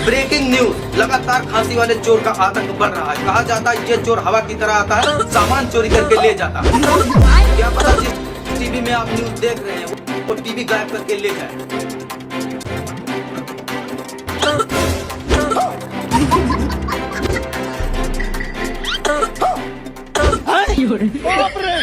Breaking news, लगातार खांसी वाले चोर का आतंक बढ़ रहा है। कहा जाता है ये चोर हवा की तरह आता है, सामान चोरी करके ले जाता है। क्या पता जिस टीवी में आप न्यूज देख रहे हैं वो टीवी गायब करके ले जाए। बाप रे